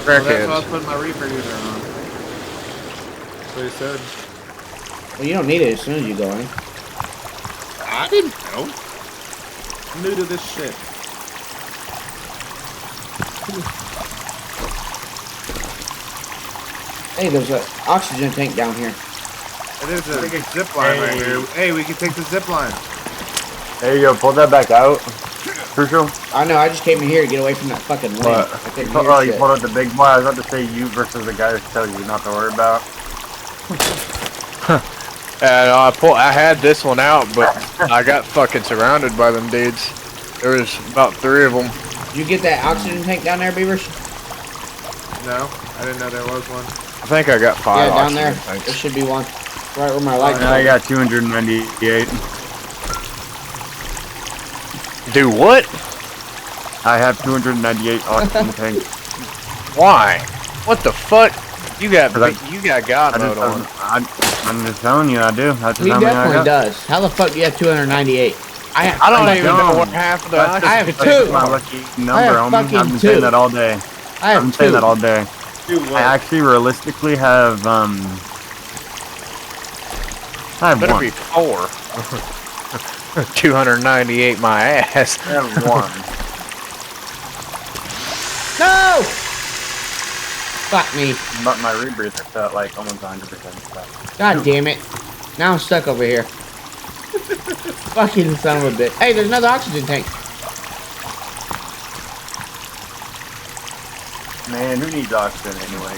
Well, that's why I was Crackheads. putting my reaper user on. That's what he said. Well, you don't need it as soon as you go in. I didn't know. I'm new to this shit. Hey, there's an oxygen tank down here. It is a zip line right here. Hey, we can take the zip line. There you go, pull that back out. Crucial. I know, I just came in here to get away from that fucking wind. What? I couldn't hear Oh, you shit. pulled out the big boy. I was about to say you versus the guy that tells you not to worry about. I had this one out, but I got fucking surrounded by them dudes. There was about 3 of them. Did you get that oxygen tank down there, Beavers? No, I didn't know there was one. I think I got 5 Yeah, down there. oxygen tanks. There should be one. Right where my light I got 298. Do what? I have 298 oxygen tanks. Why? What the fuck? You got God I mode on. I'm just telling you, I do. That's He how many I definitely got. does. How the fuck do you have 298? I don't I even know don't. what half of the That's I have just two. my lucky I number, have homie. fucking I've been two. saying that all day. I have I'm two. saying that all day. Do I what? actually realistically have I have better one. be 4. 298 my ass. I have one. No! Fuck me. But my rebreather's at like almost 100% stuff. God damn it. Now I'm stuck over here. Fucking son of a bitch. Hey, there's another oxygen tank. Man, who needs oxygen anyway?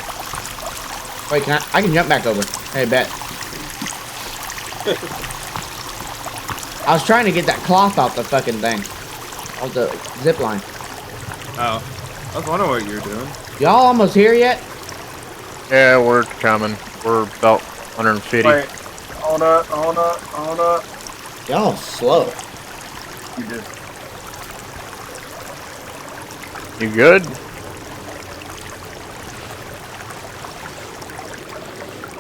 Wait, I can jump back over. Hey, bet. I was trying to get that cloth off the fucking thing. Off the zip line. Oh, I was wondering what you're doing. Y'all almost here yet? Yeah, we're coming. We're about 150. Wait, hold up. Y'all slow. You just You good?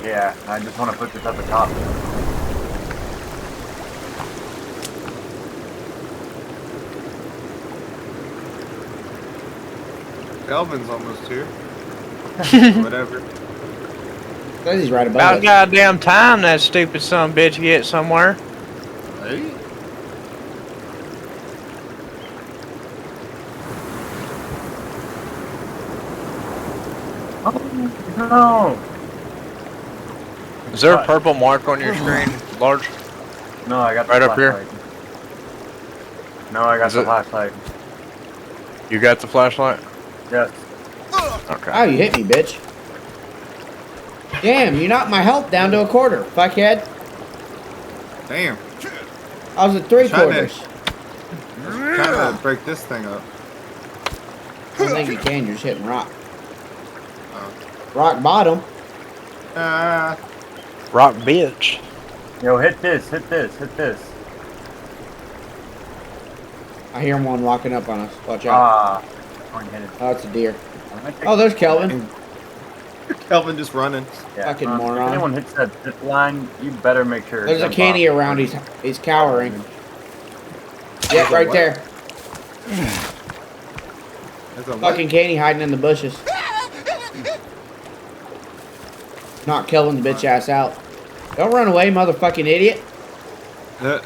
yeah, I just want to put this at the top. Kelvin's almost here. Whatever. Says he's right above About us. goddamn time that stupid son of a bitch gets somewhere. Hey. No, Is there a What? purple mark on your screen, large? no, I got the Right up here? flashlight. No, I got Is the it- flashlight. You got the flashlight? Yes. Okay. Oh, you hit me, bitch. Damn, you knocked my health down to a quarter, fuckhead. Damn. I was at 3/4. Trying to break this thing up. I don't think you can, you're just hitting rock. Oh. Rock bottom. Ah. Rock bitch. Yo, hit this. I hear one walking up on us. Watch out. Ah, going hit it. Oh, it's a deer. I'm gonna take- Oh, there's Kelvin. Kelvin just running. Yeah, fucking if moron. anyone hits that zip line, you better make sure. There's a jump candy off. around. He's cowering. Yeah, right there. There's a Fucking candy hiding in the bushes. Knock Kelvin's bitch ass out. Don't run away, motherfucking idiot. what?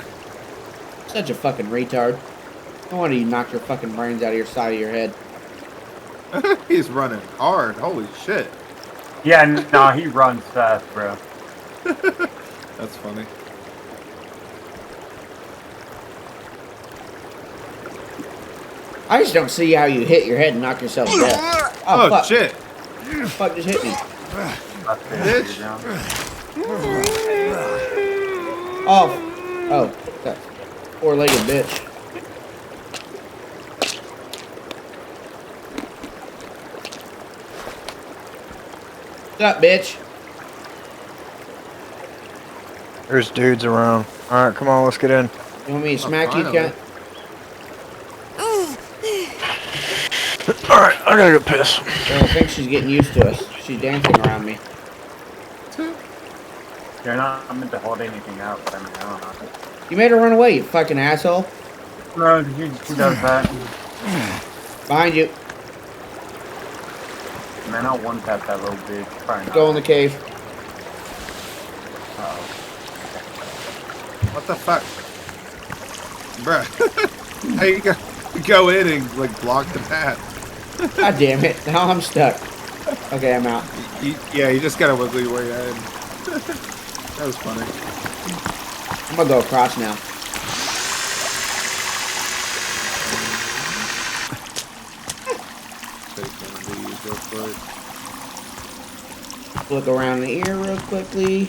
Such a fucking retard. No wonder you knocked your fucking brains out of your side of your head. He's running hard. Holy shit. Yeah, no, he runs fast, bro. That's funny. I just don't see how you hit your head and knock yourself dead. Oh, fuck. shit. Fuck just hit me. Bitch. Oh, that four-legged bitch. What's up, bitch? There's dudes around. Alright, come on, let's get in. You want me to smack you, finally. cunt? Alright, I gotta go piss. I think she's getting used to us. She's dancing around me. You're not meant to hold anything out, but I mean, I don't know. You made her run away, you fucking asshole. No, she does that. Behind you. Man, Man, I'll one tap that little bitch. Probably not. Go in the cave. Uh-oh. What the fuck? Bruh. How you go in and like block the path? God damn it. Now I'm stuck. Okay, I'm out. Yeah, you just gotta wiggle your way in. That was funny. I'm gonna go across now. Take one of these real quick. Look around the ear real quickly.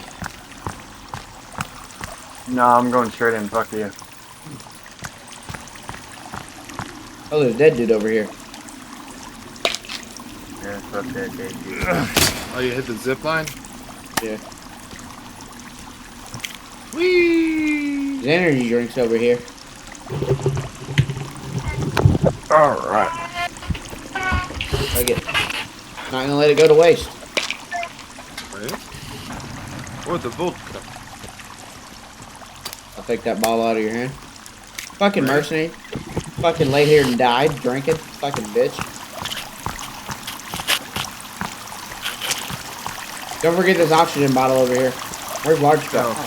No, I'm going straight in. Fuck you. Oh, there's a dead dude over here. Yeah, fuck that dead dude. Oh, you hit the zip line? Yeah. Whee! There's energy drinks over here. Alright. Like it. Not gonna let it go to waste. Right? Or the vodka. I'll take that bottle out of your hand. Fucking mercenary. Fucking laid here and died drinking. Fucking bitch. Don't forget this oxygen bottle over here. Where's large stuff?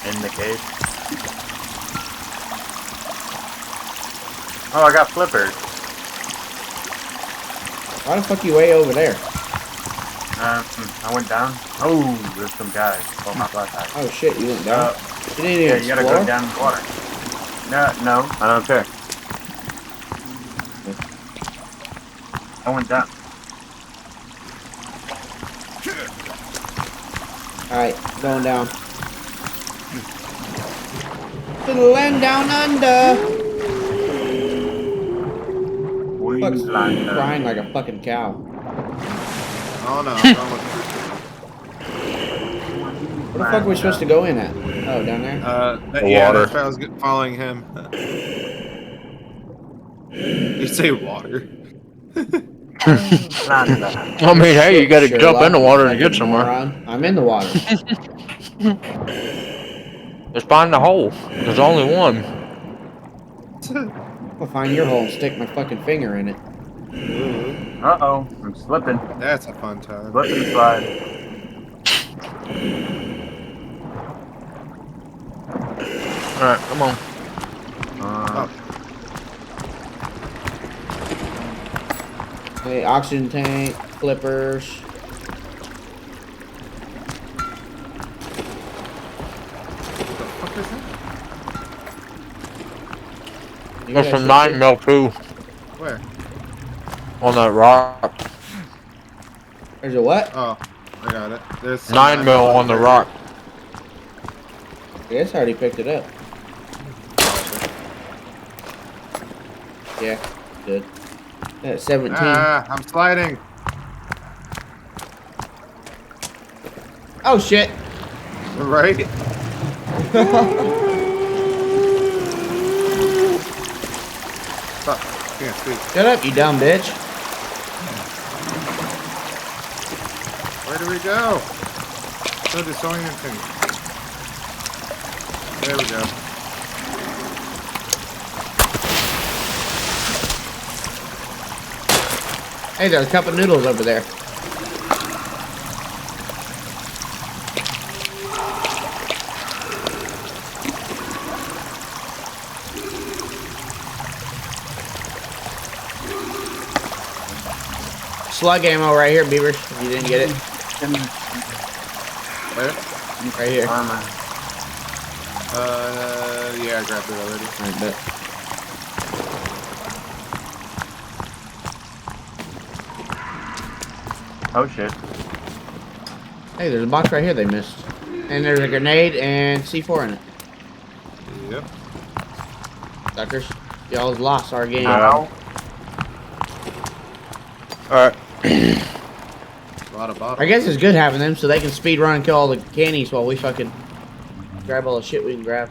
In the cave. Oh, I got flippers. Why the fuck you way over there? I went down. Oh, there's some guys. Oh, my flashlight. Oh shit, you went down. You didn't Yeah, even you gotta explore? go down in the water. No, I don't care. I went down. Alright, going down. To the land down under. Fuck's Queensland. crying like a fucking cow. Oh no, I'm going with Where the fuck are we supposed to go in at? Oh, down there? yeah, water. that's why I was following him. You say water. Queensland. I mean, hey, you gotta Sure, jump in the water to fucking get somewhere. moron. I'm in the water. Just find the hole. There's only one. I'll find your hole and stick my fucking finger in it. Uh-oh, I'm slipping. That's a fun time. Slip and slide. Alright, come on. Hey, oxygen tank, flippers. What the fuck is that? You There's guys some should 9 mil too Where? on that rock. There's a what? Oh, I got it. There's some 9 mil on the rock. I guess I already picked it up. Yeah, good. That's 17. Ah, I'm sliding. Oh shit! Right? Fuck. Can't see. Shut up, you dumb bitch. Where do we go? No disorienting. There we go. Hey, there's a cup of noodles over there. Slug ammo right here, Beavers. If you didn't get it, Where? right here. Armor. Yeah, I grabbed it already. Alright, bet. Oh shit. Hey, there's a box right here they missed. And there's a grenade and C4 in it. Yep. Suckers. Y'all's lost our game. Ow. Alright. A lot of bottles. I guess it's good having them so they can speed run and kill all the cannies while we fucking grab all the shit we can grab.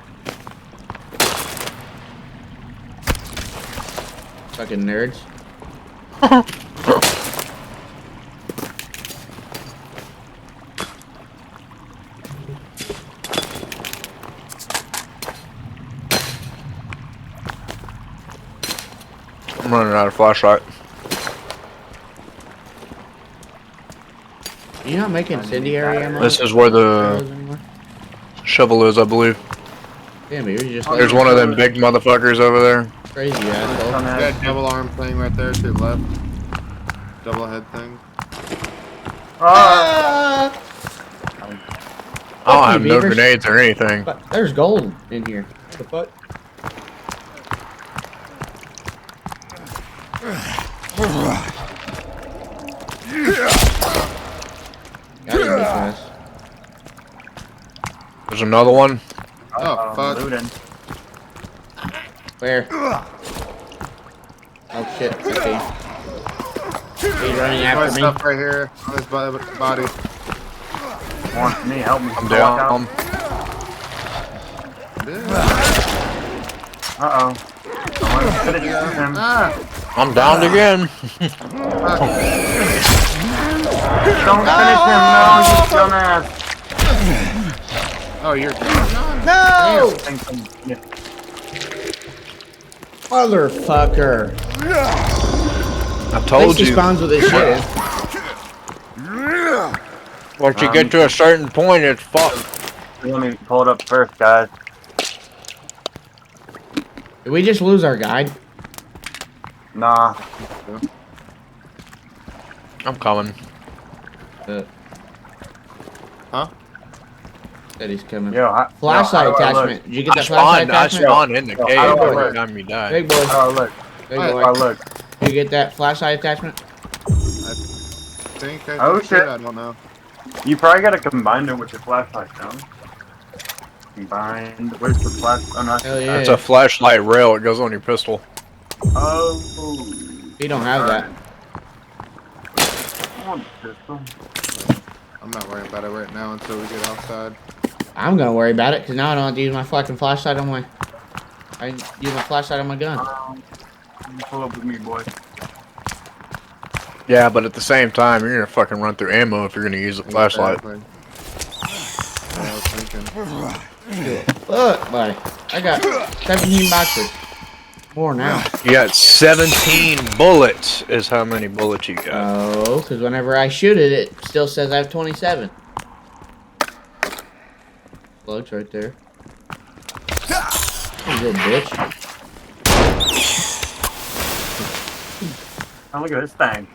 Fucking nerds. I'm running out of flashlight. You not make incendiary ammo? This is where the Anymore? shovel is, I believe. Damn, you're just There's one of them big motherfuckers over there. crazy asshole. That double arm thing right there to your left. Double head thing. Ah! I don't you, have no beavers. grenades or anything. But there's gold in here. What the fuck? Got him, bitch ass. There's another one. Oh, fuck. Looting. Where? Oh shit, okay. He's running My after me. stuff right here on his body. Wants me, help me. I'm Watch out. down. Uh-oh. I want to finish him. Ah! I'm downed again. Don't finish him, no, you dumbass. Oh, you're No! Thanks, yeah. Motherfucker. I At told least he you. spawns with his shit. Once you get to a certain point, it's fucked. Let me pull it up first, guys. Did we just lose our guide? Nah. I'm coming. Huh? That he's coming. Yo, Flashlight yo, how do I look? attachment. Did you get I that flashlight spawned attachment? in the Yo, cave how do I every look? time you die. Big boy. How do I look? Big Hey, boy. How do I look? Did you get that flashlight attachment? I think I Oh, did. shit. I don't know. You probably gotta combine it with your flashlight, no? Combined. Where's the flash? Oh, no. Hell yeah. It's a flashlight rail. It goes on your pistol. Oh. You don't have that. I want the pistol. I'm not worrying about it right now until we get outside. I'm gonna worry about it because now I don't have to use my fucking flashlight on my. I use my flashlight on my gun. Pull up with me, boy. Yeah, but at the same time, you're gonna fucking run through ammo if you're gonna use a flashlight. Exactly. I was thinking. Look, buddy. I got 17 boxes. More now. You got 17 bullets. Is how many bullets you got? Oh, because whenever I shoot it, it still says I have 27. Plugs right there. You good bitch. Oh, look at this thing.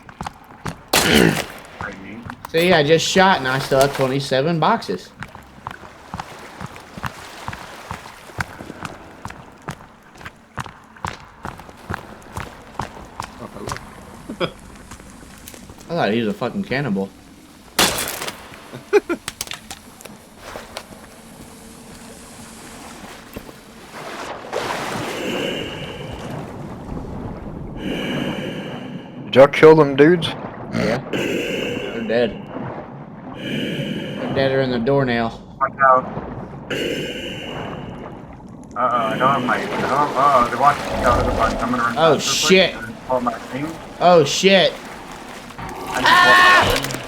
Pretty neat. See, I just shot and I still have 27 boxes. Oh, hello. I thought he was a fucking cannibal. Did y'all kill them dudes? Yeah. They're dead. They're deader than the doornail. Watch out. Uh-oh, I don't have my... Uh-oh, they're watching each other. I'm gonna run Oh, fast real shit. quick and pull my thing. Oh shit. I just pulled my thing.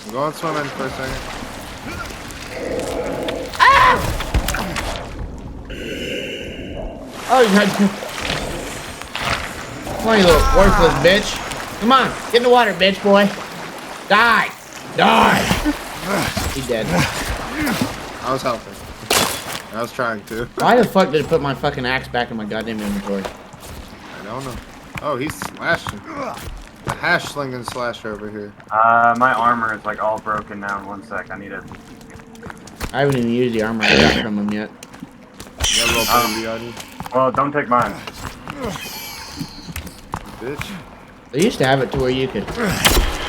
I'm going swimming for a second. Oh, you had. Come on, you little worthless bitch. Come on, get in the water, bitch boy. Die. Die. He's dead. I was helping. I was trying to. Why the fuck did it put my fucking axe back in my goddamn inventory? I don't know. Oh, he's slashing. The hash slinging slasher over here. My armor is like all broken now. One sec, I need it. I haven't even used the armor I got from him yet. You got a little baby on you, Well, don't take mine. bitch. They used to have it to where you could.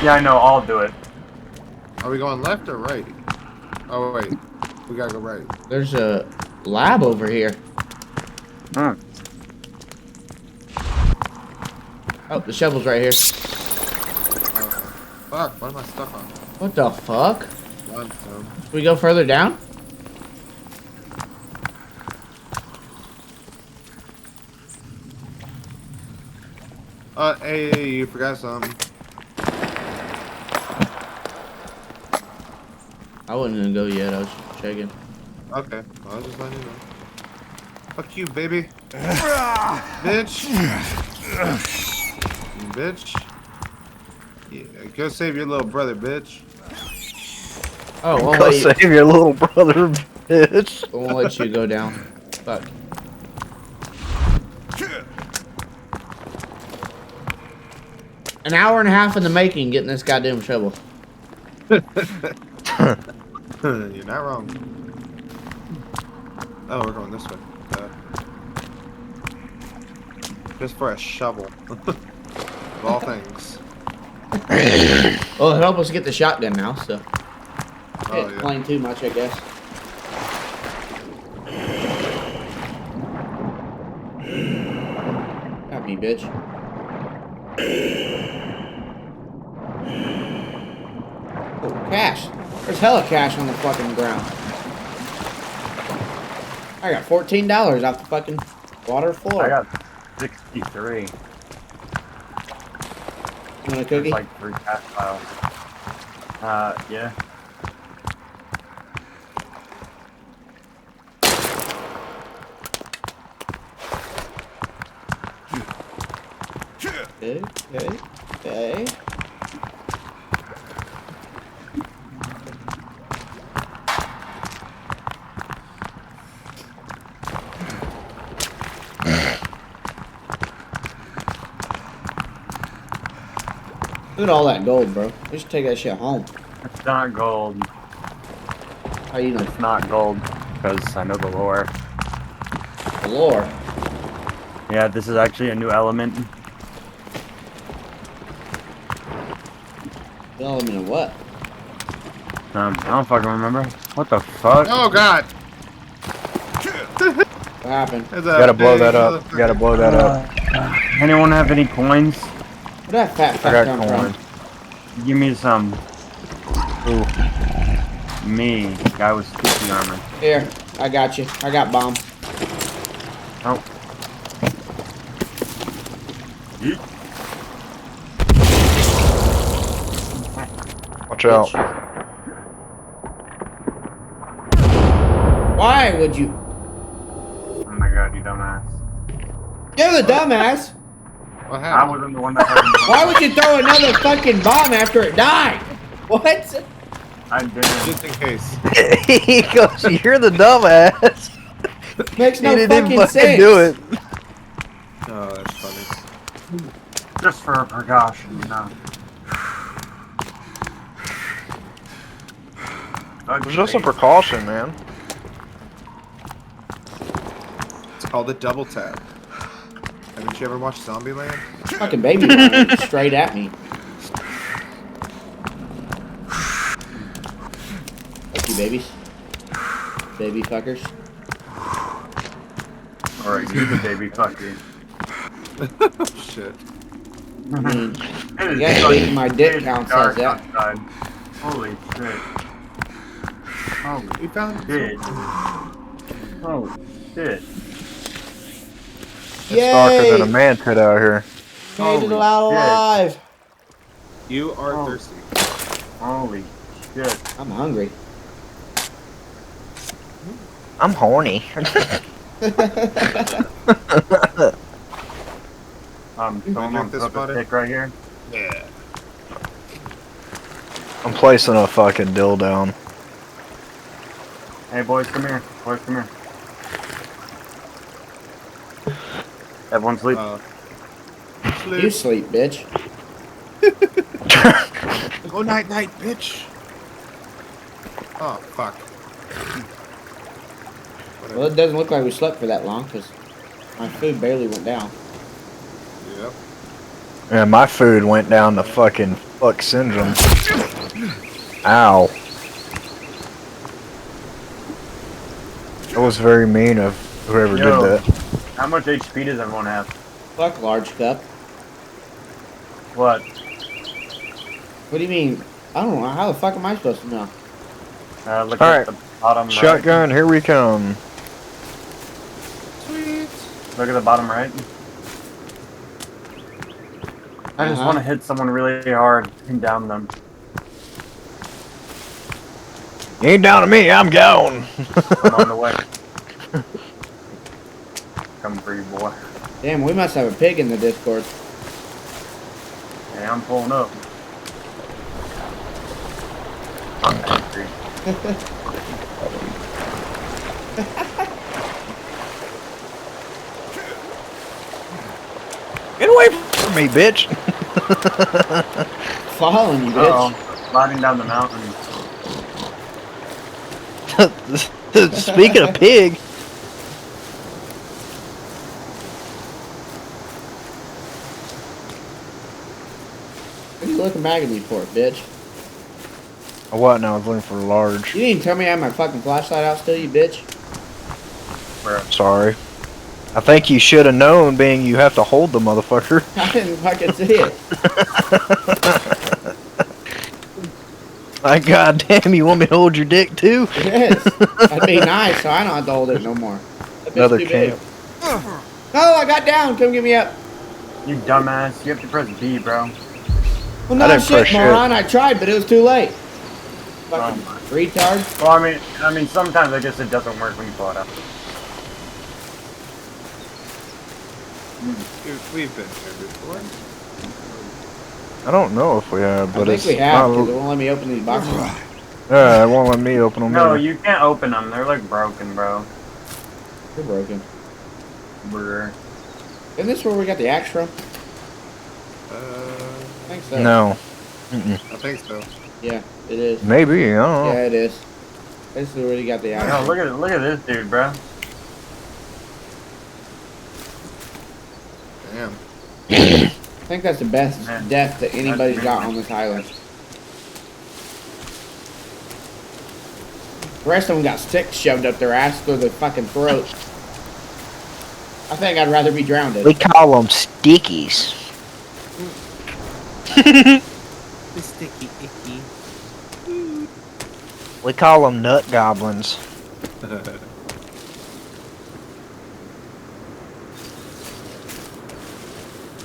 Yeah, I know, I'll do it. Are we going left or right? Oh, wait. We gotta go right. There's a lab over here. Hmm. Oh, the shovel's right here. Fuck, what am I stuck on? What the fuck? Limestone. Should we go further down? Hey, you forgot something. I wasn't gonna go yet. I was just checking. Okay, well, I'll just let you know. Fuck you, baby. Bitch. Bitch. Yeah, go save your little brother, bitch. Oh, Go won't let you, save your little brother, bitch. won't let you go down. Fuck. An hour and a half in the making getting this goddamn shovel. You're not wrong. Oh, we're going this way. Just for a shovel. Of all things. Well, it helped us get the shotgun now, so. Oh, Can't yeah. complain too much, I guess. Got me, bitch. Oh, cash. There's hella cash on the fucking ground. I got $14 off the fucking water floor. I got 63. You want a There's cookie? like 3 cash files. Yeah. Okay, okay, okay. Look at all that gold, bro. We should take that shit home. It's not gold. How you know? It's not gold. Because I know the lore. The lore. Yeah, this is actually a new element. The element of what? I don't fucking remember. What the fuck? Oh, God! What happened? There's You a gotta blow big that up. You gotta blow that up. Anyone have any coins? Where'd that fat I fuck got come corn. from? Give me some. Ooh. Me, guy with spooky armor. Here, I got you. I got bomb. Oh. Watch out. Why would you? Oh my god, you dumbass. You're the dumbass. What I happened? wasn't the one that fucking Why would you throw another fucking bomb after it died? What? I didn't. Just in case. He goes, "You're the dumbass." Makes no He didn't fucking fucking sense. do it. Oh, that's funny. Just for a precaution, you know. It was just a precaution, man. It's called a double tap. Haven't you ever watched Zombieland? Fucking baby running straight at me. Fuck you, babies. Baby fuckers. Alright, you the baby, fuck you. Oh, shit. I mean, It is yeah, fucking- eating my dick it is count dark says that. outside. Holy shit. Holy We found shit. Holy shit. It's darker than a Yay! man could out here. Made it Holy out shit. alive. You are Oh. thirsty. Holy shit. I'm hungry. I'm horny. Someone drink on this top of water? the stick right here. Yeah. I'm placing a fucking dill down. Hey boys, come here. Boys, come here. Everyone sleep. You sleep, bitch. Go night night, bitch. Oh fuck. Well, it doesn't look like we slept for that long because my food barely went down. Yep. And my food went down to fucking fuck syndrome. Ow. That was very mean of whoever Yo. did that. How much HP does everyone have? Fuck large cup. What? What do you mean? I don't know. How the fuck am I supposed to know? Look Alright. at the bottom right. Shotgun, here we come. Sweet. Look at the bottom right. I just Uh-huh. want to hit someone really hard and down them. You ain't down to me, I'm gone. I'm on the way. Coming for you, boy. Damn, we must have a pig in the Discord. Hey, I'm pulling up. Get away from me, bitch. Following you, Uh-oh. bitch. Sliding down the mountain. Speaking of pig, What are you looking back at me for, bitch? what now? I was looking for a large. You didn't tell me I had my fucking flashlight out still, you bitch. Bruh. Sorry. I think you should have known, being you have to hold the motherfucker. I didn't fucking see it. Like, goddamn, you want me to hold your dick too? Yes. That'd be nice, so I don't have to hold it no more. That bitch Another too big. camp. No, I got down. Come get me up. You dumbass. You have to press B, bro. Well, no didn't press shit, moron. I tried, but it was too late. Fucking Oh retard. Well, I mean, sometimes I guess it doesn't work when you pull it up. We've been here before. I don't know if we have, I but think it's we have, because it not. won't let me open these boxes. Yeah, it won't let me open them. No, either. you can't open them. They're like broken, bro. They're broken. Brr. Isn't this where we got the axe from? Uh, I think so. No. I think so. Yeah, it is. Maybe, I don't know. Yeah, it is. This is where you got the axe Yo, from. look at this dude, bro. Damn. I think that's the best Man, death that anybody's that's got me. on this island. The rest of them got sticks shoved up their ass through their fucking throat. I think I'd rather be drowned. We call them stickies. The sticky icky. We call them nut goblins.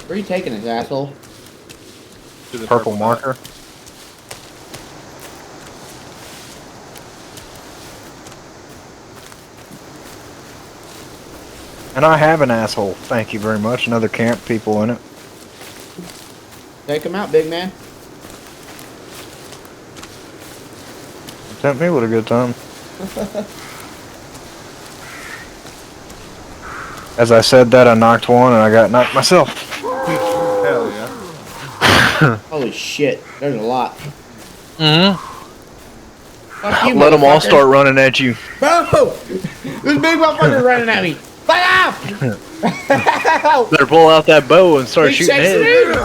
Where are you taking this, asshole? To the Purple dot. marker. And I have an asshole. Thank you very much. Another camp people in it. Take him out, big man. Sent me with a good time. As I said that, I knocked one and I got knocked myself. Hell yeah. Holy shit, there's a lot. Mm-hmm. Fuck you, Let them all motherfucker. start running at you. Bro! This big motherfucker's running at me. Fuck off! Better pull out that bow and start Big shooting sexy heads. dude.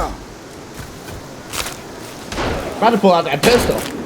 About to pull out that pistol.